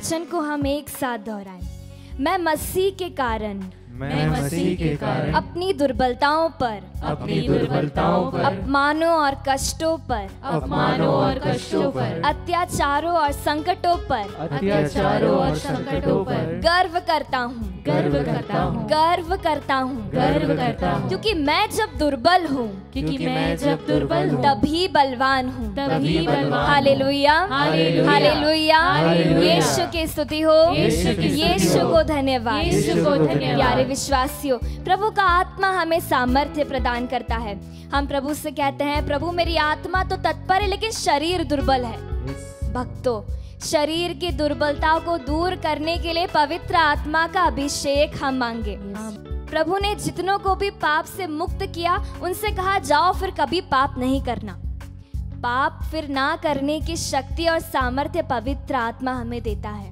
वचन को हम एक साथ दोहराएं। मैं मसीह के कारण मैं मसीह के कारण अपनी दुर्बलताओं पर अपमानों और कष्टों पर अत्याचारों और संकटों पर गर्व करता हूँ क्योंकि मैं जब दुर्बल हूँ तभी बलवान हूँ। Hallelujah hallelujah. यीशु की स्तुति हो, यीशु को धन्यवाद। प्यारे विश्वासियों, प्रभु का आत्मा हमें सामर्थ्य प्रदान करता है। हम प्रभु से कहते हैं, प्रभु मेरी आत्मा तो तत्पर है लेकिन शरीर दुर्बल है। भक्तों, शरीर की दुर्बलता को दूर करने के लिए पवित्र आत्मा का अभिषेक हम मांगे। प्रभु ने जितनों को भी पाप से मुक्त किया उनसे कहा, जाओ फिर कभी पाप नहीं करना। पाप फिर ना करने की शक्ति और सामर्थ्य पवित्र आत्मा हमें देता है।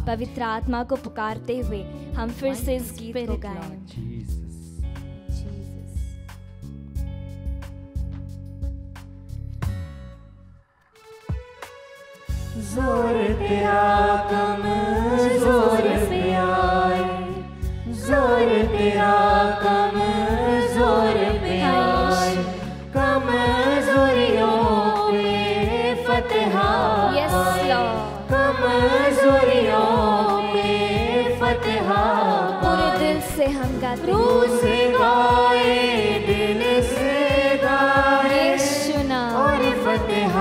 पवित्र आत्मा को पुकारते हुए हम फिर से इस गीत को गाएं। जोर तेरा कम जोर पे आए, जोर तेरा कम जोर पे आए, कम जोरियों पे फतह, कम जोरियों पे फतह। पूरे दिल से हम गाते हैं, रूह से गाए, दिल से गाए, यीशु नाम और फतह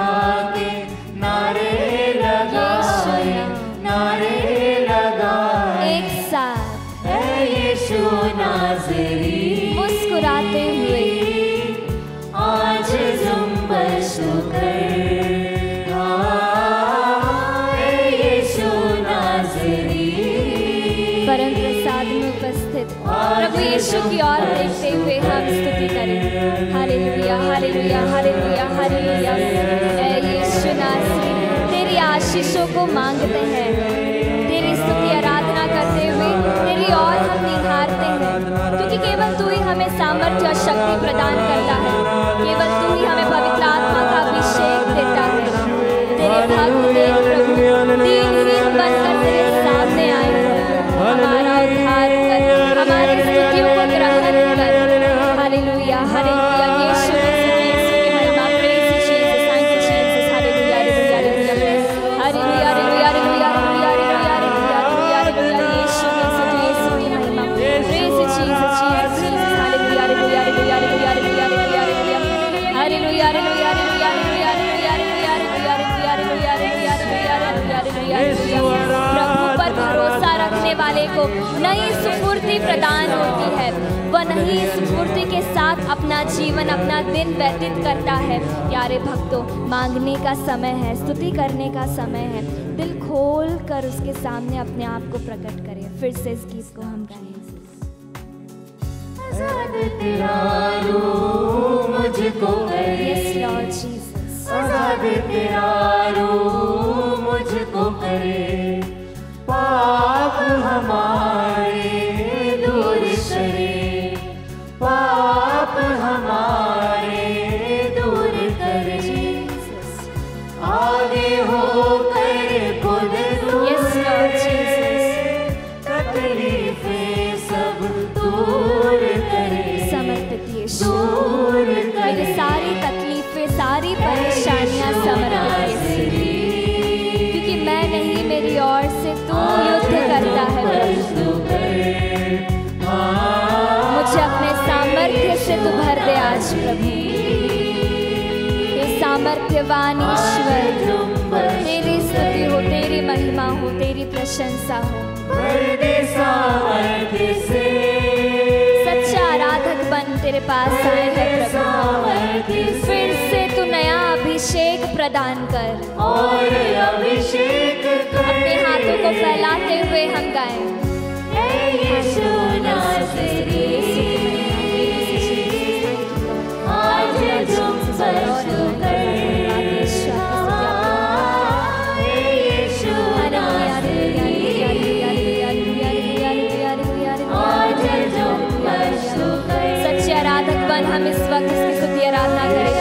के नारे लगाए, नारे लगाए। एक साथ ऐ यीशु नाज़री, मुस्कुराते हुए आज जुम्बश कर, ऐ यीशु नाज़री। परम प्रसाद में उपस्थित प्रभु यीशु की ओर देखते हुए हम स्तुति करें। Hallelujah hallelujah hallelujah hallelujah. ऐ यीशु नाज़री, तेरी आशीषों को मांगते हैं, तेरी स्तुति आराधना करते हुए तेरी ओर हम निहारते हैं, क्योंकि केवल तू ही हमें सामर्थ्य और शक्ति प्रदान करता है। केवल तू ही हमें पवित्र आत्मा का अभिषेक देता है। तेरे भक्त देख प्रभु दीनहीन बनकर तेरे सामने आए हैं। हमारा उद्धार कर, हमारी स्तुतियों को ग्रहण कर। Hallelujah hallelujah. यीशु यीशु की महिमा। Praise you Jesus, thank you Jesus. Hallelujah hallelujah hallelujah hallelujah hallelujah hallelujah hallelujah hallelujah. Yeshu की स्तुति, यीशु की महिमा। Praise you Jesus, Jesus Jesus. Hallelujah hallelujah hallelujah hallelujah hallelujah hallelujah hallelujah hallelujah hallelujah प्रभु पर भरोसा रखने वाले को नई स्फूर्ति प्रदान होती है। वह नई स्फूर्ति के साथ अपना जीवन, अपना दिन व्यतीत करता है। प्यारे भक्तों, मांगने का समय है, स्तुति करने का समय है। दिल खोल कर उसके सामने अपने आप को प्रकट करें। फिर से इस गीत को हम गाएं। आज़ाद तेरा रूह मुझको करे, यस लॉर्ड जीसस। आज़ाद तेरा रूह मुझको करे, पाप हमारे दूर करे, पाप हमारे दूर करे। आगे होकर खुद यस लॉर्ड जीसस। तकलीफें सब दूर करे, समर्पित यीशु, दूर मेरी करे। सारी तकलीफें, सारी परेशानियां समर्पित यीशु, क्योंकि मैं नहीं, मेरी ओर से तू युद्ध करता है प्रभु। मुझे अपने सामर्थ्य से तू भर दे आज प्रभु। ये सामर्थ्यवान ईश्वर, तेरी स्तुति हो, तेरी महिमा हो, तेरी प्रशंसा हो। सच्चा आराधक बन तेरे पास आए हैं प्रभु। फिर से तू नया अभिषेक प्रदान कर और अभिषेक अपने हाथों को फैलाते हुए हम गाएं। ऐ यीशु नाज़री, आज जुम्बश कर, ऐ यीशु नाज़री, आज जुम्बश कर। सच्चे आराधक बन हम इस वक्त इसकी स्तुति आराधना करें।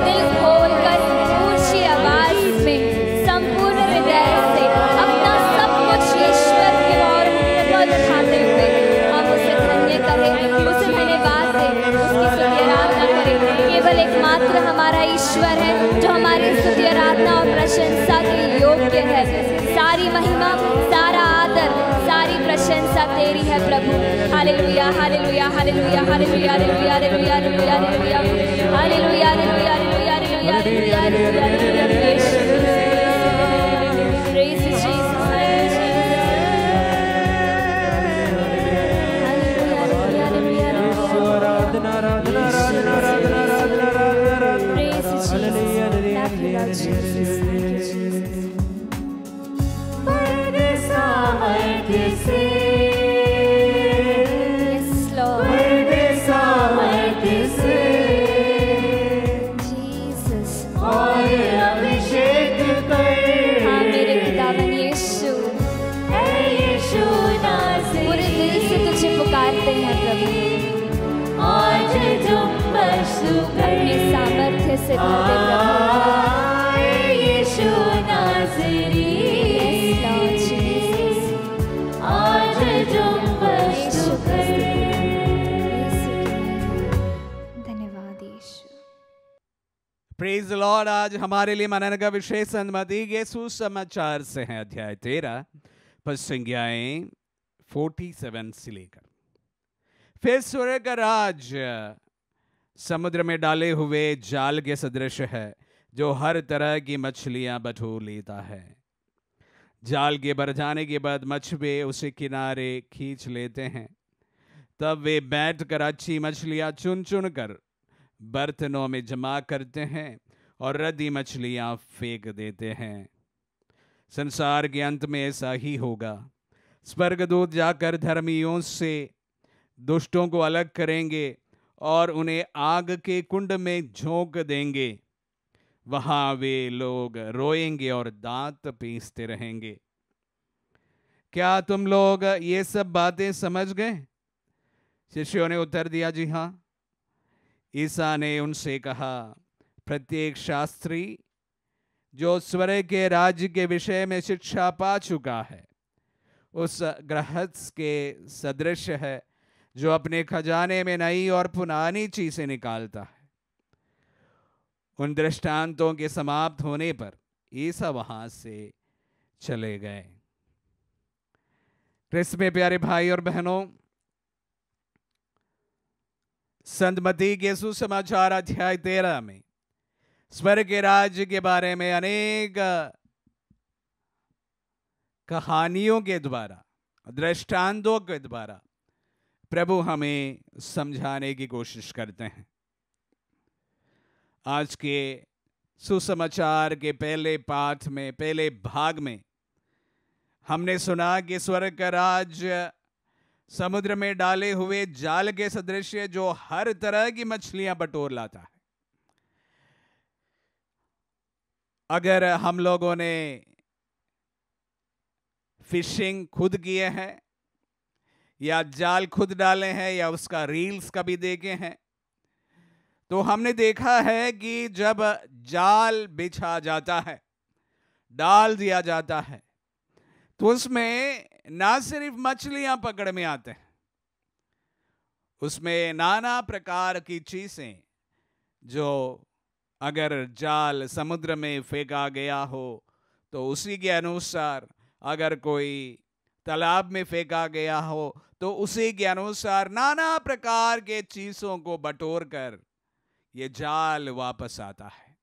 दिल खोल कर ऊंची आवाज में संपूर्ण हृदय से अपना सब ईश्वर है जो हमारी स्तुति आराधना और प्रशंसा के योग्य है। सारी महिमा, सारा आदर, सारी प्रशंसा तेरी है प्रभु। हालेलुया hallelujah hallelujah hallelujah hallelujah hallelujah hallelujah hallelujah hallelujah hallelujah hallelujah hallelujah हालेलुया। Praise you, Jesus. बड़े सामर्थ्य से, Yes, Lord. बड़े सामर्थ्य से Jesus. और अभिषेक कर। हाँ मेरे खुदावन यीशु, ऐ यीशु पूरे दिल से नाज़री, तुझे पुकारते हैं प्रभु। आज तुम बसु अपने सामर्थ्य से भर दे प्रभु। ऐ यीशु नाज़री, Yes, Lord Jesus. आज तुम बसु कर। धन्यवाद यीशु। Praise the Lord. आज हमारे लिए मनन का विषय सन्मति के सुसमाचार से है, अध्याय 13 पद संज्ञाएं 47 से लेकर। फिर स्वर्ग का राज समुद्र में डाले हुए जाल के सदृश है जो हर तरह की मछलियां बटोर लेता है। जाल के भर जाने के बाद मछुए उसे किनारे खींच लेते हैं। तब वे बैठकर अच्छी मछलियां चुन चुन कर बर्तनों में जमा करते हैं और रद्दी मछलियां फेंक देते हैं। संसार के अंत में ऐसा ही होगा। स्वर्गदूत जाकर धर्मियों से दुष्टों को अलग करेंगे और उन्हें आग के कुंड में झोंक देंगे। वहां वे लोग रोएंगे और दांत पीसते रहेंगे। क्या तुम लोग ये सब बातें समझ गए? शिष्यों ने उत्तर दिया, जी हाँ। ईसा ने उनसे कहा, प्रत्येक शास्त्री जो स्वर्ग के राज्य के विषय में शिक्षा पा चुका है उस गृहस्थ के सदृश है जो अपने खजाने में नई और पुरानी चीजें निकालता है। उन दृष्टांतों के समाप्त होने पर ईसा वहां से चले गए। क्रिस्त में प्यारे भाई और बहनों, सन्मति के सुसमाचार अध्याय 13 में स्वर्ग के राज्य के बारे में अनेक कहानियों के द्वारा, दृष्टांतों के द्वारा प्रभु हमें समझाने की कोशिश करते हैं। आज के सुसमाचार के पहले पाठ में, पहले भाग में हमने सुना कि स्वर्ग का राज्य समुद्र में डाले हुए जाल के सदृश जो हर तरह की मछलियां बटोर लाता है। अगर हम लोगों ने फिशिंग खुद किए हैं या जाल खुद डाले हैं या उसका रील्स कभी देखे हैं, तो हमने देखा है कि जब जाल बिछा जाता है, डाल दिया जाता है, तो उसमें ना सिर्फ मछलियां पकड़ में आते हैं, उसमें नाना प्रकार की चीजें जो अगर जाल समुद्र में फेंका गया हो तो उसी के अनुसार, अगर कोई तालाब में फेंका गया हो तो उसी के अनुसार नाना प्रकार के चीजों को बटोर कर ये जाल वापस आता है।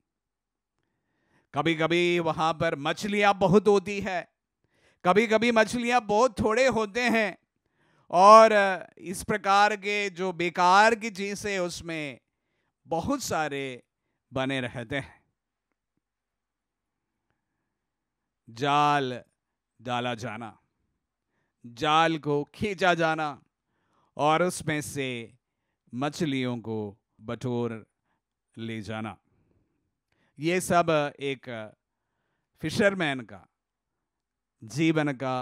कभी कभी वहां पर मछलियां बहुत होती है, कभी कभी मछलियां बहुत थोड़े होते हैं, और इस प्रकार के जो बेकार की चीजें उसमें बहुत सारे बने रहते हैं। जाल डाला जाना, जाल को खींचा जाना और उसमें से मछलियों को बटोर ले जाना, ये सब एक फिशरमैन का जीवन का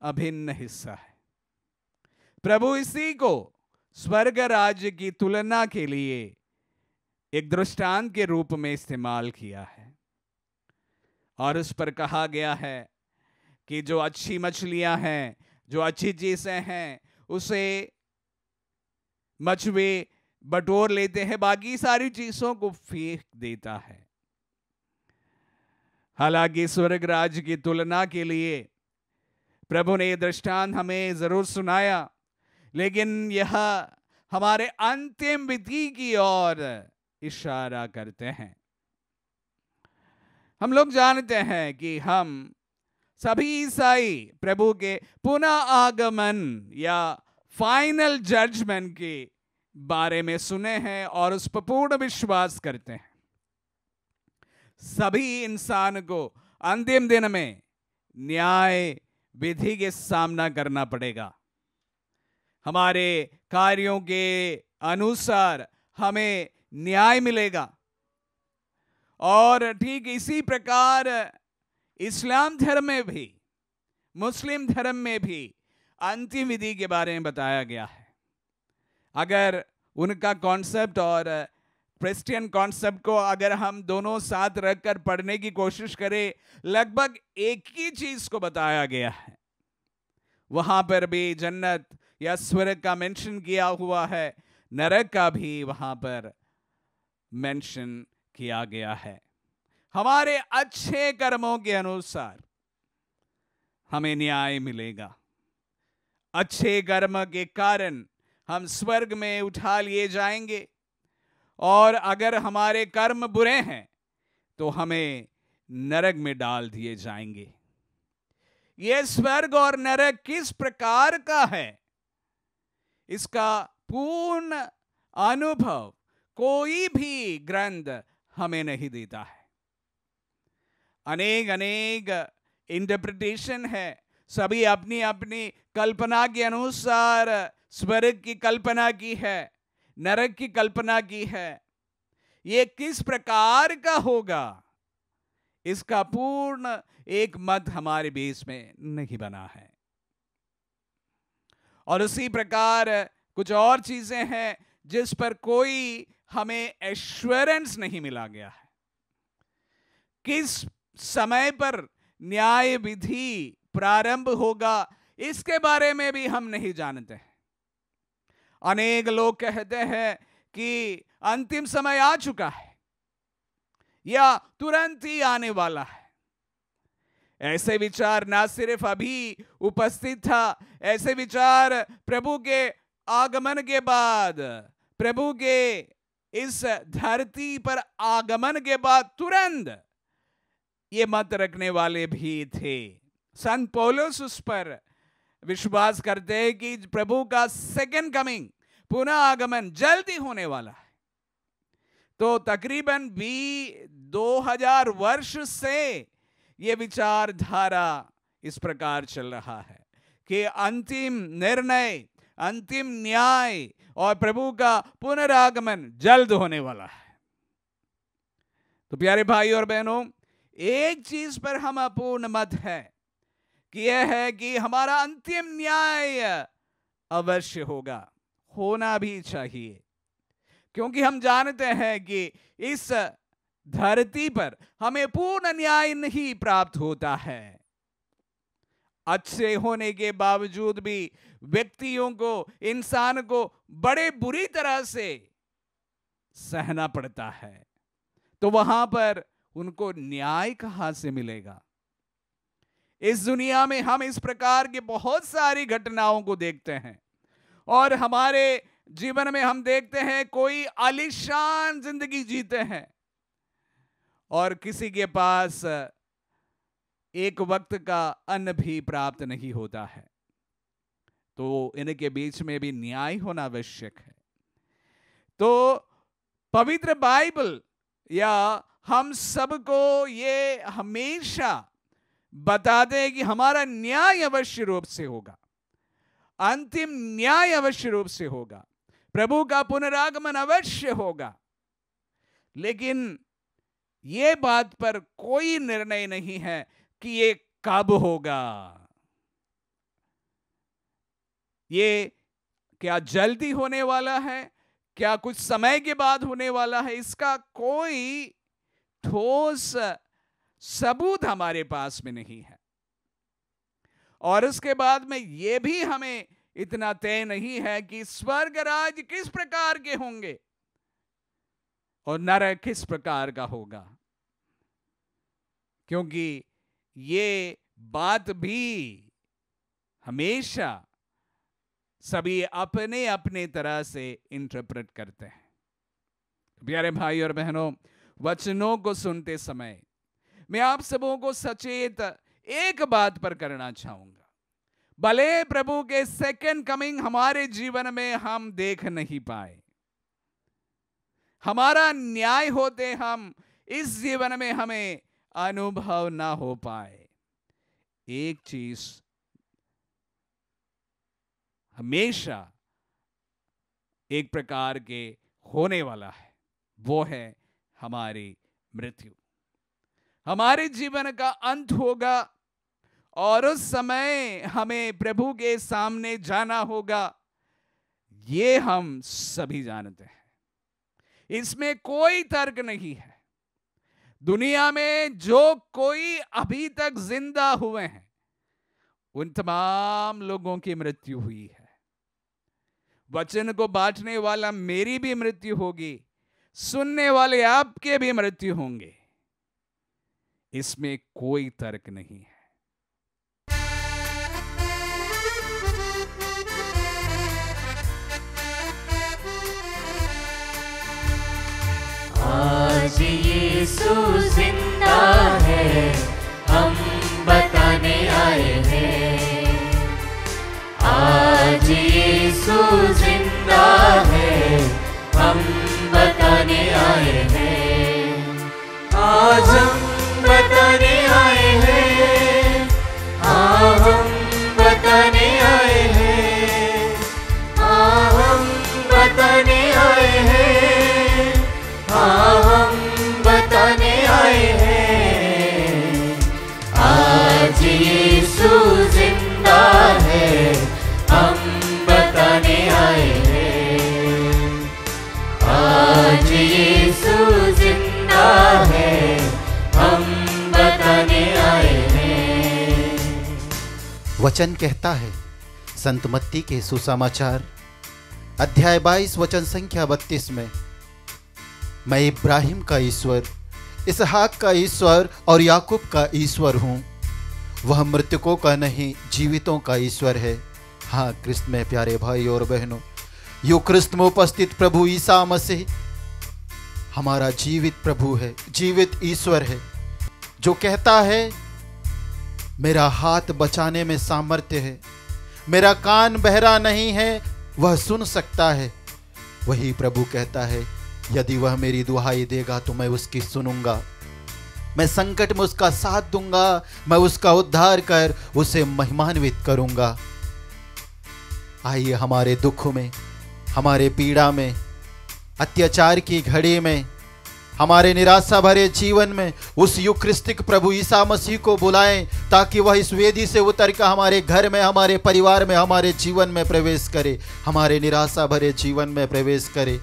अभिन्न हिस्सा है। प्रभु इसी को स्वर्ग राज्य की तुलना के लिए एक दृष्टांत के रूप में इस्तेमाल किया है, और उस पर कहा गया है कि जो अच्छी मछलियां हैं, जो अच्छी चीजें हैं, उसे मछुए बटोर लेते हैं, बाकी सारी चीजों को फेंक देता है। हालांकि स्वर्ग राज्य की तुलना के लिए प्रभु ने यह दृष्टांत हमें जरूर सुनाया, लेकिन यह हमारे अंतिम विधि की ओर इशारा करते हैं। हम लोग जानते हैं कि हम सभी ईसाई प्रभु के पुनः आगमन या फाइनल जजमेंट के बारे में सुने हैं और उस पर पूर्ण विश्वास करते हैं। सभी इंसान को अंतिम दिन में न्याय विधि के सामना करना पड़ेगा। हमारे कार्यों के अनुसार हमें न्याय मिलेगा। और ठीक इसी प्रकार इस्लाम धर्म में भी, मुस्लिम धर्म में भी अंतिम विधि के बारे में बताया गया है। अगर उनका कॉन्सेप्ट और क्रिश्चियन कॉन्सेप्ट को अगर हम दोनों साथ रखकर पढ़ने की कोशिश करें, लगभग एक ही चीज को बताया गया है। वहां पर भी जन्नत या स्वर्ग का मेंशन किया हुआ है, नरक का भी वहां पर मेंशन किया गया है। हमारे अच्छे कर्मों के अनुसार हमें न्याय मिलेगा। अच्छे कर्म के कारण हम स्वर्ग में उठा लिए जाएंगे, और अगर हमारे कर्म बुरे हैं तो हमें नरक में डाल दिए जाएंगे। यह स्वर्ग और नरक किस प्रकार का है, इसका पूर्ण अनुभव कोई भी ग्रंथ हमें नहीं देता है। अनेक इंटरप्रिटेशन है, सभी अपनी अपनी कल्पना के अनुसार स्वर्ग की कल्पना की है, नरक की कल्पना की है। ये किस प्रकार का होगा, इसका पूर्ण एक मत हमारे बीच में नहीं बना है। और उसी प्रकार कुछ और चीजें हैं जिस पर कोई हमें एश्योरेंस नहीं मिला गया है। किस समय पर न्याय विधि प्रारंभ होगा, इसके बारे में भी हम नहीं जानते हैं। अनेक लोग कहते हैं कि अंतिम समय आ चुका है या तुरंत ही आने वाला है। ऐसे विचार ना सिर्फ अभी उपस्थित था, ऐसे विचार प्रभु के आगमन के बाद, प्रभु के इस धरती पर आगमन के बाद तुरंत ये मत रखने वाले भी थे। संत पौलुस उस पर विश्वास करते हैं कि प्रभु का सेकंड कमिंग, पुनः आगमन जल्दी होने वाला है। तो तकरीबन भी 2000 वर्ष से ये विचारधारा इस प्रकार चल रहा है कि अंतिम निर्णय, अंतिम न्याय और प्रभु का पुनरागमन जल्द होने वाला है। तो प्यारे भाई और बहनों, एक चीज पर हम अपूर्ण मत है कि यह है कि हमारा अंतिम न्याय अवश्य होगा, होना भी चाहिए, क्योंकि हम जानते हैं कि इस धरती पर हमें पूर्ण न्याय नहीं प्राप्त होता है। अच्छे होने के बावजूद भी व्यक्तियों को, इंसान को बड़े बुरी तरह से सहना पड़ता है। तो वहां पर उनको न्याय कहां से मिलेगा? इस दुनिया में हम इस प्रकार की बहुत सारी घटनाओं को देखते हैं, और हमारे जीवन में हम देखते हैं कोई आलीशान जिंदगी जीते हैं और किसी के पास एक वक्त का अन्न भी प्राप्त नहीं होता है। तो इनके बीच में भी न्याय होना आवश्यक है। तो पवित्र बाइबल या हम सबको ये हमेशा बताते हैं कि हमारा न्याय अवश्य रूप से होगा, अंतिम न्याय अवश्य रूप से होगा, प्रभु का पुनरागमन अवश्य होगा। लेकिन ये बात पर कोई निर्णय नहीं है कि ये कब होगा। ये क्या जल्दी होने वाला है, क्या कुछ समय के बाद होने वाला है, इसका कोई ठोस सबूत हमारे पास में नहीं है। और उसके बाद में ये भी हमें इतना तय नहीं है कि स्वर्ग राज किस प्रकार के होंगे और नरक किस प्रकार का होगा, क्योंकि ये बात भी हमेशा सभी अपने अपने तरह से इंटरप्रेट करते हैं। प्यारे भाई और बहनों, वचनों को सुनते समय मैं आप सबों को सचेत एक बात पर करना चाहूंगा। भले प्रभु के सेकंड कमिंग हमारे जीवन में हम देख नहीं पाए, हमारा न्याय होते हम इस जीवन में हमें अनुभव ना हो पाए, एक चीज हमेशा एक प्रकार के होने वाला है, वो है हमारी मृत्यु। हमारे जीवन का अंत होगा और उस समय हमें प्रभु के सामने जाना होगा, ये हम सभी जानते हैं, इसमें कोई तर्क नहीं है। दुनिया में जो कोई अभी तक जिंदा हुए हैं उन तमाम लोगों की मृत्यु हुई है। वचन को बांटने वाला मेरी भी मृत्यु होगी, सुनने वाले आपके भी मृत्यु होंगे, इसमें कोई तर्क नहीं है। आज यीशु जिंदा है, हम बताने आए हैं। आज यीशु जिंदा है, हम बताने आए हैं। आज हम बताने आए हैं, हाँ हम बताने आए हैं, हाँ हम बताने आए हैं, हाँ हम बताने आए हैं। आज यीशु जिंदा है, हम बताने आए हैं। आज यीशु जिंदा है, हम बताने आए हैं। वचन कहता है संत मत्ती के सुसमाचार अध्याय 22 वचन संख्या 32 में, मैं इब्राहिम का ईश्वर, इसहाक का ईश्वर और याकूब का ईश्वर हूँ। वह मृतकों का नहीं, जीवितों का ईश्वर है। हाँ क्रिस्त में प्यारे भाई और बहनों, यूक्रिस्त में उपस्थित प्रभु ईसा मसीह हमारा जीवित प्रभु है, जीवित ईश्वर है, जो कहता है मेरा हाथ बचाने में सामर्थ्य है, मेरा कान बहरा नहीं है, वह सुन सकता है। वही प्रभु कहता है यदि वह मेरी दुहाई देगा तो मैं उसकी सुनूंगा, मैं संकट में उसका साथ दूंगा, मैं उसका उद्धार कर उसे महिमान्वित करूंगा। आइए हमारे दुख में, हमारे पीड़ा में, अत्याचार की घड़ी में, हमारे निराशा भरे जीवन में उस यूक्रिस्तिक प्रभु ईसा मसीह को बुलाएं, ताकि वह इस वेदी से उतर कर हमारे घर में, हमारे परिवार में, हमारे जीवन में प्रवेश करे, हमारे निराशा भरे जीवन में प्रवेश करे।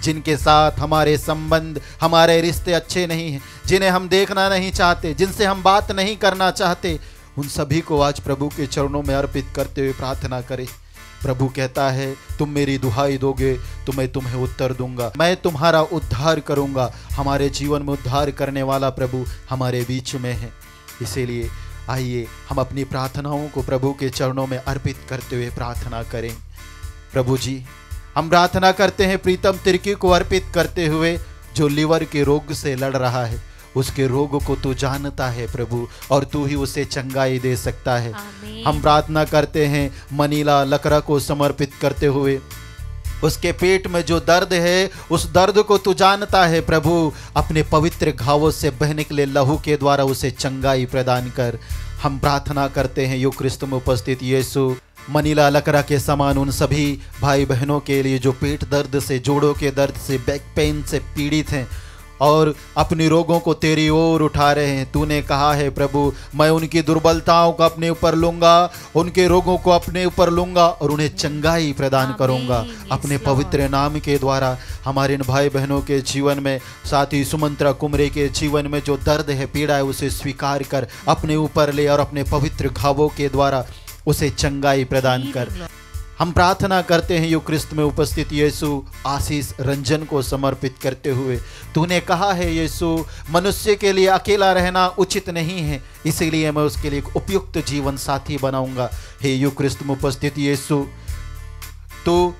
जिनके साथ हमारे संबंध, हमारे रिश्ते अच्छे नहीं हैं, जिन्हें हम देखना नहीं चाहते, जिनसे हम बात नहीं करना चाहते, उन सभी को आज प्रभु के चरणों में अर्पित करते हुए प्रार्थना करें। प्रभु कहता है तुम मेरी दुहाई दोगे तो मैं तुम्हें उत्तर दूंगा, मैं तुम्हारा उद्धार करूंगा। हमारे जीवन में उद्धार करने वाला प्रभु हमारे बीच में है। इसीलिए आइए हम अपनी प्रार्थनाओं को प्रभु के चरणों में अर्पित करते हुए प्रार्थना करें। प्रभु जी, हम प्रार्थना करते हैं प्रीतम तिर्की को अर्पित करते हुए, जो लीवर के रोग से लड़ रहा है, उसके रोग को तू जानता है प्रभु, और तू ही उसे चंगाई दे सकता है। हम प्रार्थना करते हैं मनीला लकड़ा को समर्पित करते हुए, उसके पेट में जो दर्द है उस दर्द को तू जानता है प्रभु, अपने पवित्र घावों से बह निकले लहू के द्वारा उसे चंगाई प्रदान कर। हम प्रार्थना करते हैं यूक्रिस्त में उपस्थित यीशु, मनीला लकड़ा के समान उन सभी भाई बहनों के लिए जो पेट दर्द से, जोड़ों के दर्द से, बैक पेन से पीड़ित हैं और अपने रोगों को तेरी ओर उठा रहे हैं। तूने कहा है प्रभु, मैं उनकी दुर्बलताओं को अपने ऊपर लूंगा, उनके रोगों को अपने ऊपर लूंगा और उन्हें चंगाई प्रदान करूंगा अपने पवित्र नाम के द्वारा। हमारे इन भाई बहनों के जीवन में, साथ ही सुमंत्रा कुमरे के जीवन में जो दर्द है, पीड़ा है, उसे स्वीकार कर अपने ऊपर ले और अपने पवित्र घावों के द्वारा उसे चंगाई प्रदान कर। हम प्रार्थना करते हैं युग क्रिस्त में उपस्थित यीशु आशीष रंजन को समर्पित करते हुए। तूने कहा है यीशु मनुष्य के लिए अकेला रहना उचित नहीं है, इसीलिए मैं उसके लिए एक उपयुक्त जीवन साथी बनाऊंगा। हे युग क्रिस्त में उपस्थित यीशु, तो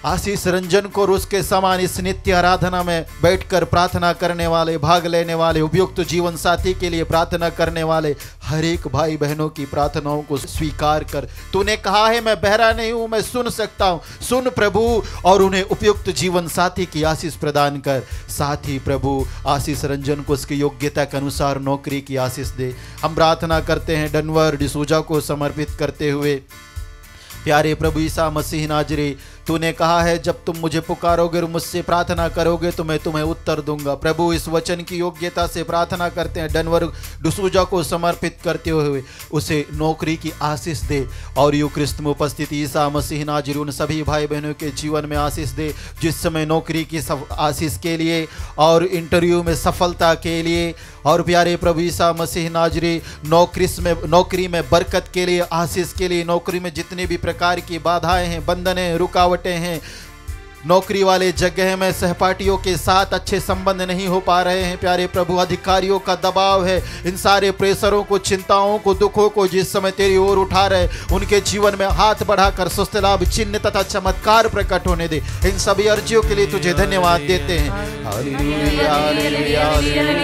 आशीष रंजन को और उसके समान इस नित्य आराधना में बैठकर प्रार्थना करने वाले, भाग लेने वाले, उपयुक्त जीवन साथी के लिए प्रार्थना करने वाले हर एक भाई बहनों की प्रार्थनाओं को स्वीकार कर। तूने कहा है मैं बहरा नहीं हूं, मैं सुन सकता हूं। सुन प्रभु और उन्हें उपयुक्त जीवन साथी की आशीष प्रदान कर। साथ ही प्रभु आशीष रंजन को उसकी योग्यता के अनुसार नौकरी की आशीष दे। हम प्रार्थना करते हैं डनवर डिसूजा को समर्पित करते हुए। प्यारे प्रभु ईसा मसीह नाजरी, तूने कहा है जब तुम मुझे पुकारोगे और मुझसे प्रार्थना करोगे तो मैं तुम्हें उत्तर दूंगा। प्रभु इस वचन की योग्यता से प्रार्थना करते हैं डनवर डिसूजा को समर्पित करते हुए उसे नौकरी की आशीष दे और यू क्रिस्त में उपस्थित ईसा मसीह नाजरी उन सभी भाई बहनों के जीवन में आशीष दे जिस समय नौकरी की आशीष के लिए और इंटरव्यू में सफलता के लिए और प्यारे प्रभु ईसा मसीह नाजरी नौकरी में बरकत के लिए, आशीष के लिए, नौकरी में जितने भी प्रकार की बाधाएं हैं, बंधनें, रुकावटें हैं, नौकरी वाले जगह में सहपाठियों के साथ अच्छे संबंध नहीं हो पा रहे हैं, प्यारे प्रभु अधिकारियों का दबाव है, इन सारे प्रेशरों को, चिंताओं को, दुखों को जिस समय तेरी ओर उठा रहे उनके जीवन में हाथ बढ़ाकर स्वस्थ लाभ, चिन्ह तथा चमत्कार प्रकट होने दे। इन सभी अर्जियों के लिए तुझे धन्यवाद देते हैं। हालेलुया, हालेलुया, हालेलुया,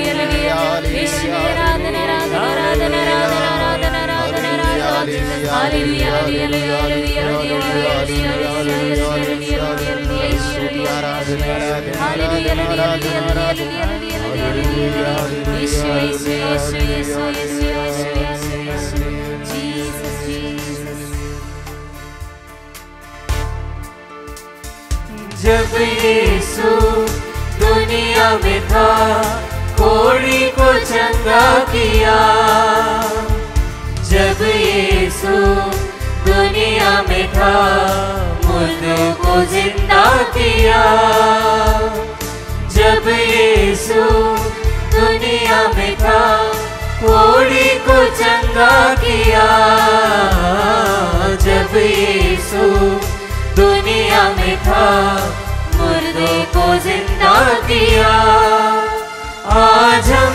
जब यीशु दुनिया में था, कोढ़ी को चंगा किया। जब यीशु दुनिया में था, मुर्दों को जिंदा किया। जब यीशु दुनिया में था, कोढ़ी को चंगा किया। जब यीशु दुनिया में था, मुर्दों को जिंदा किया। आज हम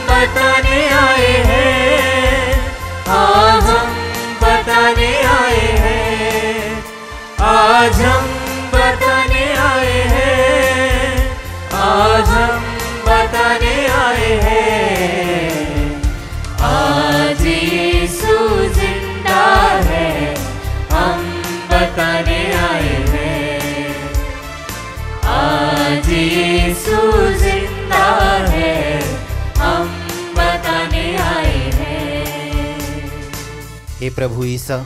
बताने आए हैं, आज हम बताने आए हैं, आज हम बताने आए हैं, आज हम बताने आए हैं। आज यीशु जिंदा है, हम बताने आए हैं। आज यीशु जिंदा है, हम बताने आए हैं। हे प्रभु ईसा,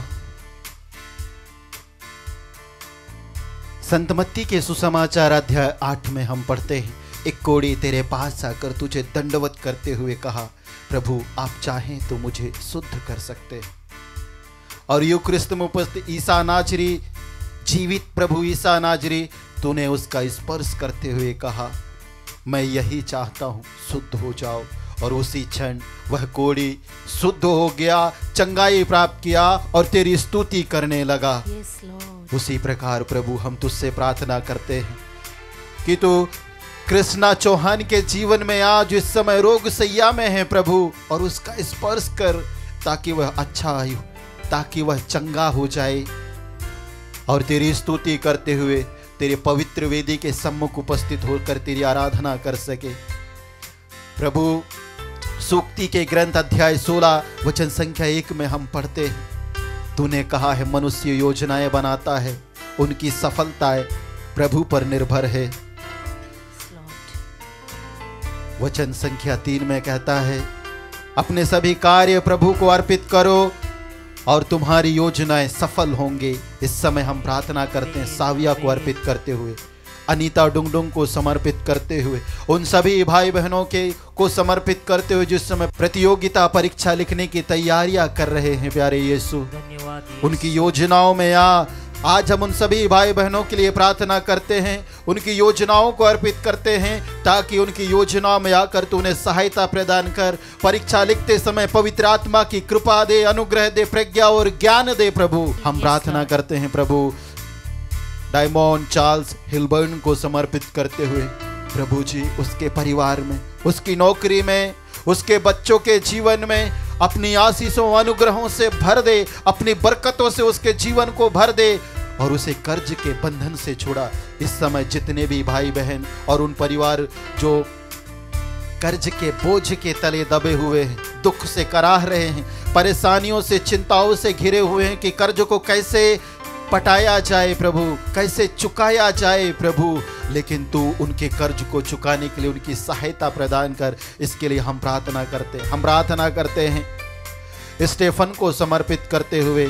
संत मत्ती के सुसमाचार अध्याय 8 में हम पढ़ते हैं, एक कोढ़ी तेरे पास आकर तुझे दंडवत करते हुए कहा, प्रभु आप चाहें तो मुझे शुद्ध कर सकते हैं। और यू क्रिस्त में उपस्थित ईसा नाजरी, जीवित प्रभु ईसा नाजरी, तूने उसका स्पर्श करते हुए कहा, मैं यही चाहता हूं, शुद्ध हो जाओ। और उसी क्षण वह कोढ़ी शुद्ध हो गया, चंगाई प्राप्त किया और तेरी स्तुति करने लगा। उसी प्रकार प्रभु हम तुझसे प्रार्थना करते हैं कि तू कृष्णा चौहान के जीवन में आज इस समय रोग सैया में है प्रभु, और उसका स्पर्श कर ताकि वह अच्छा आयु, ताकि वह चंगा हो जाए और तेरी स्तुति करते हुए तेरे पवित्र वेदी के सम्मुख उपस्थित होकर तेरी आराधना कर सके। प्रभु सूक्ति के ग्रंथ अध्याय 16 वचन संख्या 1 में हम पढ़ते हैं, तूने कहा है मनुष्य योजनाएं बनाता है, उनकी सफलताएं प्रभु पर निर्भर है। वचन संख्या 3 में कहता है, अपने सभी कार्य प्रभु को अर्पित करो और तुम्हारी योजनाएं सफल होंगे। इस समय हम प्रार्थना करते हैं साविया को अर्पित करते हुए, अनीता डुंगडुंग को समर्पित करते हुए, उन सभी भाई बहनों के को समर्पित करते हुए जिस समय प्रतियोगिता परीक्षा लिखने की तैयारियां कर रहे हैं। प्यारे यीशु, उनकी योजनाओं में या आज हम उन सभी भाई बहनों के लिए प्रार्थना करते हैं, उनकी योजनाओं को अर्पित करते हैं, ताकि उनकी योजनाओं में आकर तू उन्हें सहायता प्रदान कर। परीक्षा लिखते समय पवित्र आत्मा की कृपा दे, अनुग्रह दे, प्रज्ञा और ज्ञान दे प्रभु। हम प्रार्थना करते हैं प्रभु डायमंड चार्ल्स हिलबर्न को समर्पित करते हुए प्रभु जी, उसके परिवार में, उसकी नौकरी में, उसके बच्चों के जीवन में अपनी आशीषों अनुग्रहों से भर दे, अपनी बरकतों से उसके जीवन को भर दे और उसे कर्ज के बंधन से छुड़ा। इस समय जितने भी भाई बहन और उन परिवार जो कर्ज के बोझ के तले दबे हुए हैं, दुख से कराह रहे हैं, परेशानियों से, चिंताओं से घिरे हुए हैं कि कर्ज को कैसे पटाया जाए प्रभु, कैसे चुकाया जाए प्रभु, लेकिन तू उनके कर्ज को चुकाने के लिए उनकी सहायता प्रदान कर। इसके लिए हम प्रार्थना करते हैं स्टेफन को समर्पित करते हुए,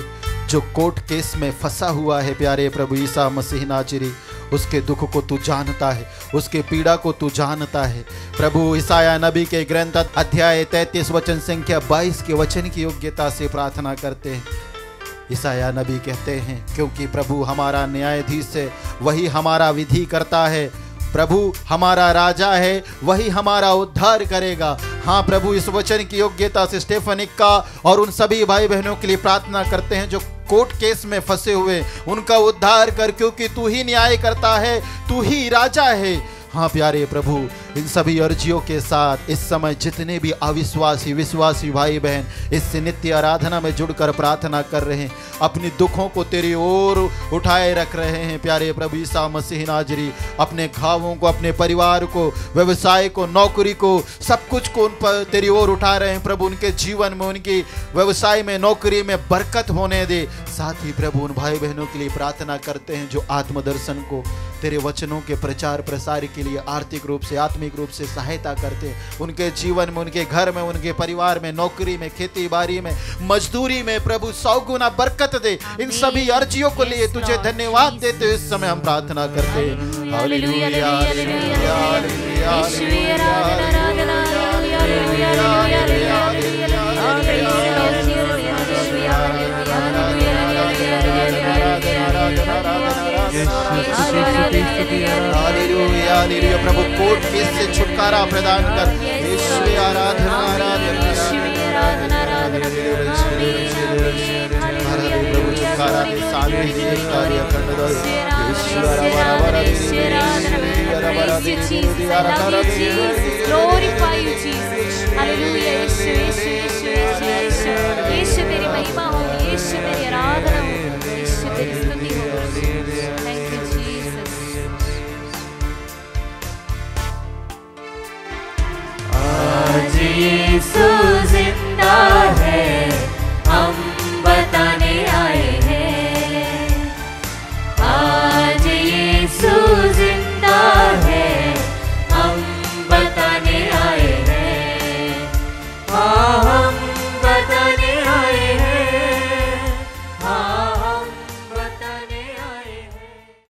जो कोर्ट केस में फंसा हुआ है प्यारे प्रभु ईसा मसीह नाजरी। उसके दुख को तू जानता है, उसके पीड़ा को तू जानता है प्रभु। ईसाया नबी के ग्रंथ अध्याय 33 वचन संख्या 22 के वचन की योग्यता से प्रार्थना करते हैं। ईसाया नबी कहते हैं, क्योंकि प्रभु हमारा न्यायाधीश है, वही हमारा विधि करता है, प्रभु हमारा राजा है, वही हमारा उद्धार करेगा। हाँ प्रभु, इस वचन की योग्यता से स्टेफनिक का और उन सभी भाई बहनों के लिए प्रार्थना करते हैं जो कोर्ट केस में फंसे हुए, उनका उद्धार कर, क्योंकि तू ही न्याय करता है, तू ही राजा है। हाँ प्यारे प्रभु, इन सभी अर्जियों के साथ इस समय जितने भी अविश्वासी विश्वासी भाई बहन इस नित्य आराधना में जुड़कर प्रार्थना कर रहे हैं, अपने दुखों को तेरी ओर उठाए रख रहे हैं प्यारे प्रभु ईसा मसीह नाजरी। अपने घावों को, अपने परिवार को, व्यवसाय को, नौकरी को, सब कुछ को उन पर तेरी ओर उठा रहे हैं प्रभु। उनके जीवन में, उनकी व्यवसाय में, नौकरी में बरकत होने दे। साथ ही प्रभु उन भाई बहनों के लिए प्रार्थना करते हैं जो आत्मदर्शन को, तेरे वचनों के प्रचार प्रसार के लिए आर्थिक रूप से, आत्मिक रूप से सहायता करते हैं। उनके जीवन में, उनके घर में, उनके परिवार में, नौकरी में, खेती बाड़ी में, मजदूरी में प्रभु 100 गुना बरकत दे। इन सभी अर्जियों को लिए तुझे धन्यवाद देते हुए इस समय हम प्रार्थना करते हैं। हालेलुया, हालेलुया, हालेलुया प्रभु, कोर्ट केस से छुटकारा प्रदान कर। ईश्वर आराधना, आराधना प्रभु, छुटकारा के साथ ही कार्य कर दो। ईश्वर तेरी महिमा हो, यीशु तेरी